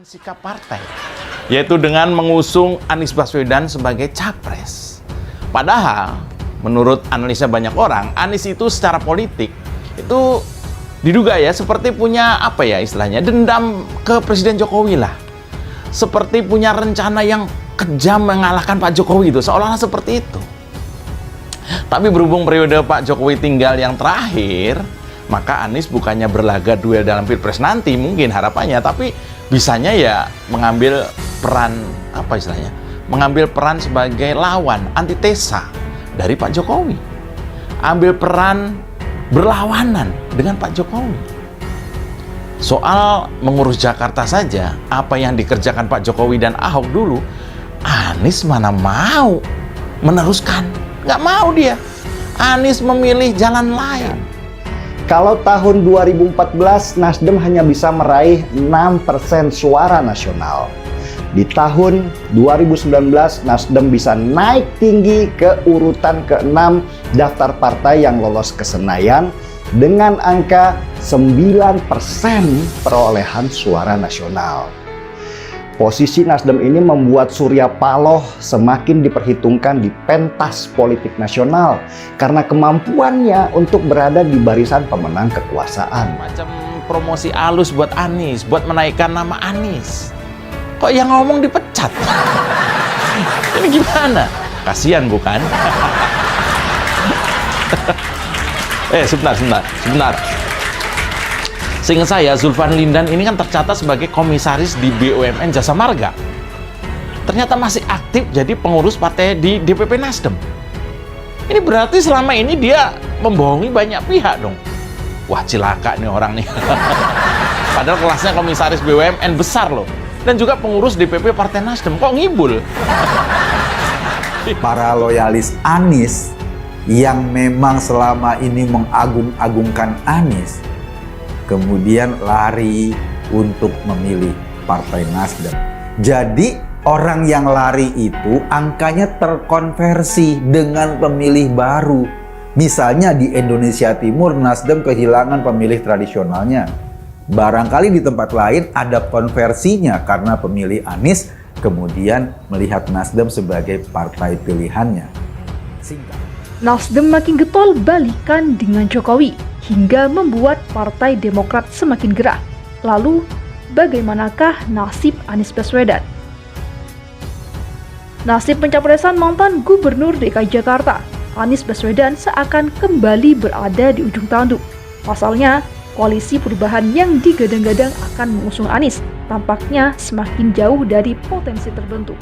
Sikap partai, yaitu dengan mengusung Anies Baswedan sebagai capres. Padahal, menurut analisa banyak orang, Anies itu secara politik itu diduga ya seperti punya istilahnya dendam ke Presiden Jokowi lah. Seperti punya rencana yang kejam mengalahkan Pak Jokowi itu, seolah-olah seperti itu. Tapi berhubung periode Pak Jokowi tinggal yang terakhir, maka Anies bukannya berlaga duel dalam Pilpres nanti mungkin harapannya, tapi bisanya ya mengambil peran mengambil peran sebagai lawan, antitesa dari Pak Jokowi. Ambil peran berlawanan dengan Pak Jokowi. Soal mengurus Jakarta saja, apa yang dikerjakan Pak Jokowi dan Ahok dulu, Anies mana mau meneruskan. Nggak mau dia. Anies memilih jalan lain. Kalau tahun 2014 Nasdem hanya bisa meraih 6% suara nasional. Di tahun 2019 Nasdem bisa naik tinggi ke urutan ke-6 daftar partai yang lolos ke Senayan dengan angka 9% perolehan suara nasional. Posisi Nasdem ini membuat Surya Paloh semakin diperhitungkan di pentas politik nasional karena kemampuannya untuk berada di barisan pemenang kekuasaan. Macam promosi halus buat Anies, buat menaikkan nama Anies. Kok yang ngomong dipecat? Ini gimana? Kasian bukan? Sebentar. Seingat saya, Zulfan Lindan ini kan tercatat sebagai komisaris di BUMN Jasa Marga. Ternyata masih aktif jadi pengurus partai di DPP Nasdem. Ini berarti selama ini dia membohongi banyak pihak dong. Wah, cilaka nih orang nih. Padahal kelasnya komisaris BUMN besar loh. Dan juga pengurus DPP Partai Nasdem. Kok ngibul? Para loyalis Anies yang memang selama ini mengagung-agungkan Anies, kemudian lari untuk memilih Partai Nasdem. Jadi orang yang lari itu angkanya terkonversi dengan pemilih baru. Misalnya di Indonesia Timur Nasdem kehilangan pemilih tradisionalnya. Barangkali di tempat lain ada konversinya karena pemilih Anies kemudian melihat Nasdem sebagai partai pilihannya. Nasdem makin getol balikan dengan Jokowi hingga membuat Partai Demokrat semakin gerah. Lalu, bagaimanakah nasib Anies Baswedan? Nasib pencapresan mantan Gubernur DKI Jakarta, Anies Baswedan seakan kembali berada di ujung tanduk. Pasalnya, koalisi perubahan yang digadang-gadang akan mengusung Anies tampaknya semakin jauh dari potensi terbentuk.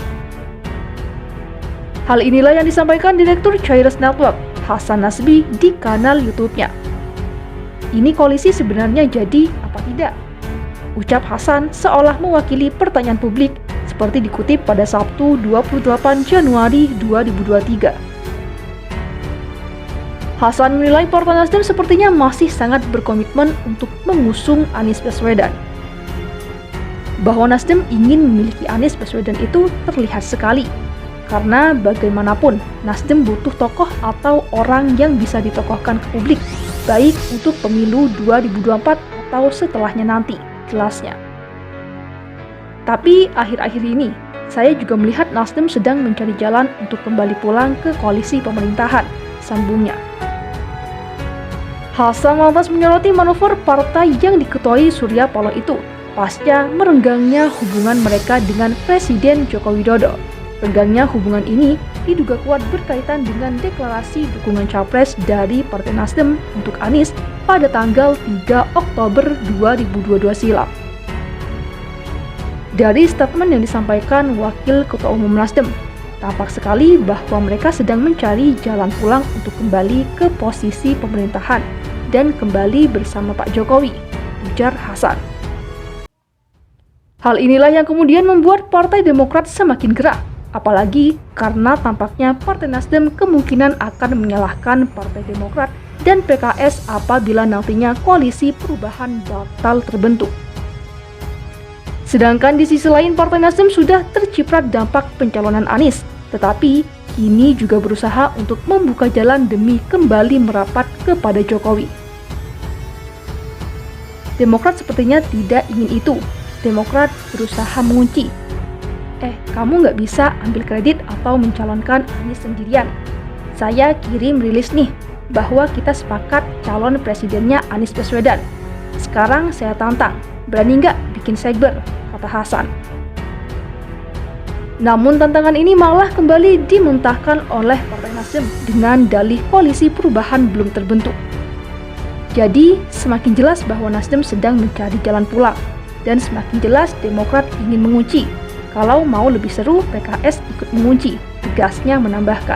Hal inilah yang disampaikan Direktur Chairest Network, Hasan Nasbi, di kanal YouTube-nya. Ini koalisi sebenarnya jadi apa tidak? Ucap Hasan seolah mewakili pertanyaan publik seperti dikutip pada Sabtu 28 Januari 2023. Hasan menilai Partai Nasdem sepertinya masih sangat berkomitmen untuk mengusung Anies Baswedan. Bahwa Nasdem ingin memiliki Anies Baswedan itu terlihat sekali. Karena bagaimanapun, Nasdem butuh tokoh atau orang yang bisa ditokohkan ke publik, baik untuk pemilu 2024 atau setelahnya nanti, jelasnya. Tapi akhir-akhir ini, saya juga melihat Nasdem sedang mencari jalan untuk kembali pulang ke koalisi pemerintahan, sambungnya. Hasan lantas menyoroti manuver partai yang diketuai Surya Paloh itu, pasca merenggangnya hubungan mereka dengan Presiden Joko Widodo. Renggangnya hubungan ini diduga kuat berkaitan dengan deklarasi dukungan capres dari Partai Nasdem untuk Anies pada tanggal 3 Oktober 2022 silam. Dari statement yang disampaikan Wakil Ketua Umum Nasdem, tampak sekali bahwa mereka sedang mencari jalan pulang untuk kembali ke posisi pemerintahan dan kembali bersama Pak Jokowi, ujar Hasan. Hal inilah yang kemudian membuat Partai Demokrat semakin gerak. Apalagi karena tampaknya Partai Nasdem kemungkinan akan menyalahkan Partai Demokrat dan PKS apabila nantinya koalisi perubahan batal terbentuk. Sedangkan di sisi lain Partai Nasdem sudah terciprat dampak pencalonan Anies, tetapi kini juga berusaha untuk membuka jalan demi kembali merapat kepada Jokowi. Demokrat sepertinya tidak ingin itu. Demokrat berusaha mengunci. Kamu nggak bisa ambil kredit atau mencalonkan Anies sendirian. Saya kirim rilis nih, bahwa kita sepakat calon presidennya Anies Baswedan. Sekarang saya tantang, berani nggak bikin segber, kata Hasan. Namun tantangan ini malah kembali dimuntahkan oleh Partai Nasdem dengan dalih koalisi perubahan belum terbentuk. Jadi, semakin jelas bahwa Nasdem sedang mencari jalan pulang, dan semakin jelas Demokrat ingin mengunci. Kalau mau lebih seru, PKS ikut mengunci, tegasnya menambahkan.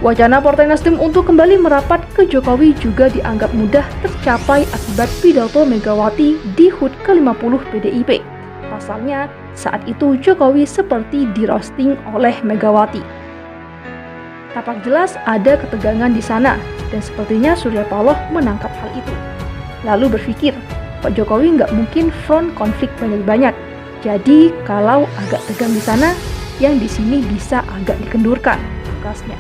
Wacana Partai Nasdem untuk kembali merapat ke Jokowi juga dianggap mudah tercapai akibat pidato Megawati di HUT ke-50 PDIP. Pasalnya, saat itu Jokowi seperti di-roasting oleh Megawati. Tampak jelas ada ketegangan di sana, dan sepertinya Surya Paloh menangkap hal itu. Lalu berpikir, Pak Jokowi nggak mungkin front konflik banyak-banyak. Jadi kalau agak tegang di sana, yang di sini bisa agak dikendurkan, tugasnya.